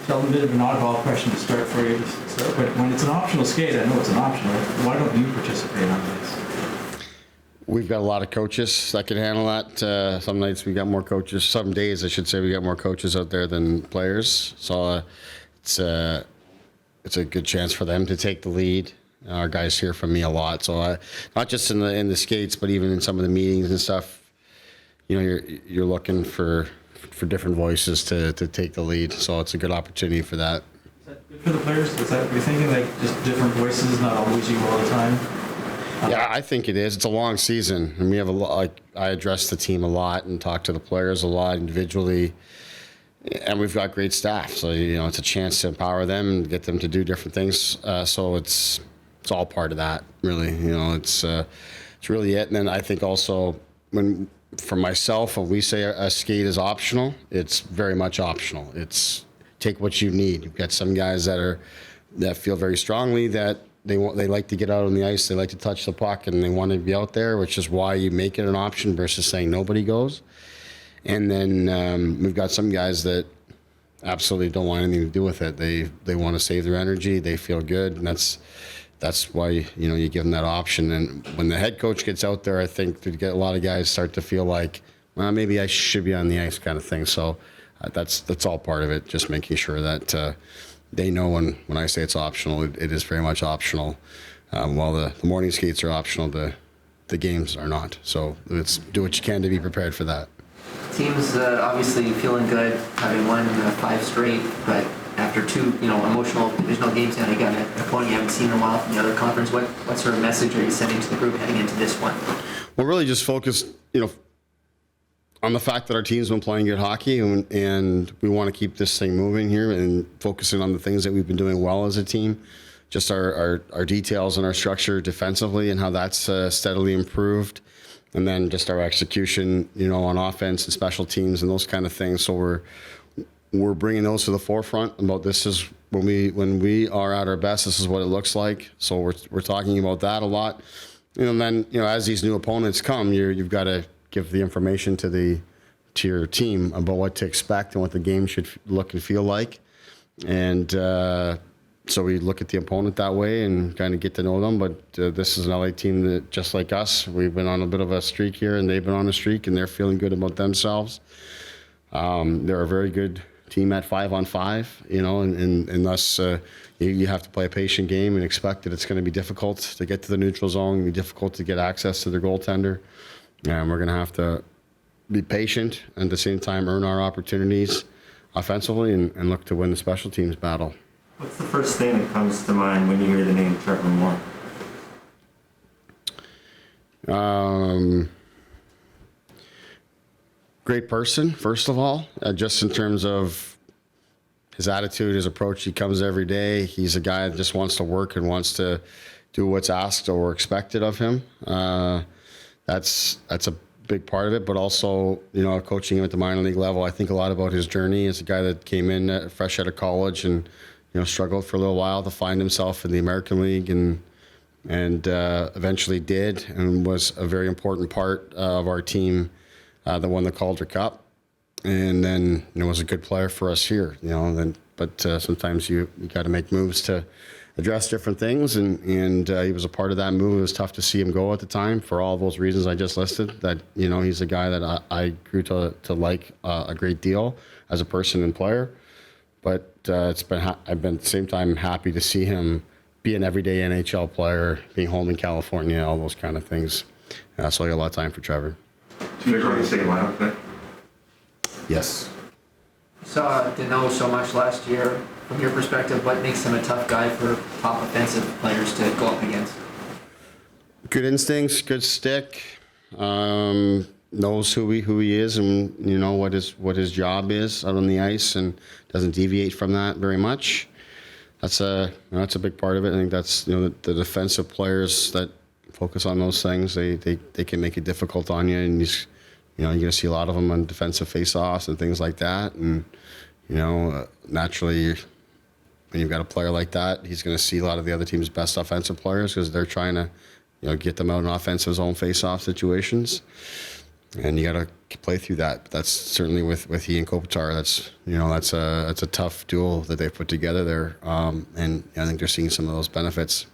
Sheldon, a bit of an oddball question to start for you. But when it's an optional skate, I know it's an optional. Why don't you participate on this? We've got a lot of coaches that can handle that. Some nights we got more coaches. Some days, I should say, we got more coaches out there than players. So it's a good chance for them to take the lead. Our guys hear from me a lot. So not just in the skates, but even in some of the meetings and stuff. You know, you're looking for different voices to take the lead. So it's a good opportunity for that. Is that good for the players? Is that you're thinking, like just different voices, not always you all the time? Yeah, I think it is. It's a long season, and we have a lot. Like, I address the team a lot and talk to the players a lot individually, and we've got great staff. So it's a chance to empower them and get them to do different things. So it's all part of that, really. It's really it. And then I think also for myself, when we say a skate is optional, it's very much optional. It's take what you need. You've got some guys that feel very strongly that they like to get out on the ice, they like to touch the puck, and they want to be out there, which is why you make it an option versus saying nobody goes. And then we've got some guys that absolutely don't want anything to do with it. They want to save their energy. They feel good, and that's why you give them that option. And when the head coach gets out there, I think to get a lot of guys start to feel like, well, maybe I should be on the ice, kind of thing. So that's all part of it. Just making sure that they know when I say it's optional, it is very much optional. While the morning skates are optional, the games are not. So let's do what you can to be prepared for that. Team's obviously feeling good, having won 5 straight, but after 2 emotional divisional games, and again, an opponent you haven't seen in a while from the other conference, what sort of message are you sending to the group heading into this one? Well, really just focused, on the fact that our team's been playing good hockey, and we want to keep this thing moving here and focusing on the things that we've been doing well as a team, just our details and our structure defensively and how that's steadily improved, and then just our execution, on offense and special teams and those kind of things. So we're bringing those to the forefront about this is when we are at our best, this is what it looks like. So we're talking about that a lot. And then, as these new opponents come, you've got to give the information to your team about what to expect and what the game should look and feel like. And so we look at the opponent that way and kind of get to know them. But this is an LA team that, just like us, we've been on a bit of a streak here, and they've been on a streak, and they're feeling good about themselves. They're a very good team at 5-on-5, and thus you have to play a patient game and expect that it's going to be difficult to get to the neutral zone, be difficult to get access to their goaltender. And we're going to have to be patient and at the same time earn our opportunities offensively and look to win the special teams battle. What's the first thing that comes to mind when you hear the name Trevor Moore? Great person, first of all, just in terms of his attitude, his approach. He comes every day. He's a guy that just wants to work and wants to do what's asked or expected of him. That's a big part of it, but also, coaching him at the minor league level, I think a lot about his journey as a guy that came in fresh out of college and, struggled for a little while to find himself in the American League and eventually did, and was a very important part of our team that won the Calder Cup. And then, was a good player for us here, but sometimes you got to make moves to address different things, and he was a part of that move. It was tough to see him go at the time for all those reasons I just listed. That he's a guy that I grew to like a great deal as a person and player. But I've been at the same time happy to see him be an everyday NHL player, being home in California, all those kind of things. So I got a lot of time for Trevor. Do you agree to say lineup today? Yes. Didn't know so much last year. From your perspective, what makes him a tough guy for top offensive players to go up against? Good instincts, good stick, knows who he is and what his job is out on the ice, and doesn't deviate from that very much. That's a big part of it. I think that's the defensive players that focus on those things. They can make it difficult on you, and you're going to see a lot of them on defensive face-offs and things like that. And naturally, when you've got a player like that, he's going to see a lot of the other team's best offensive players because they're trying to, get them out in offensive zone face-off situations. And you got to play through that. That's certainly with he and Kopitar. That's a tough duel that they've put together there, and I think they're seeing some of those benefits.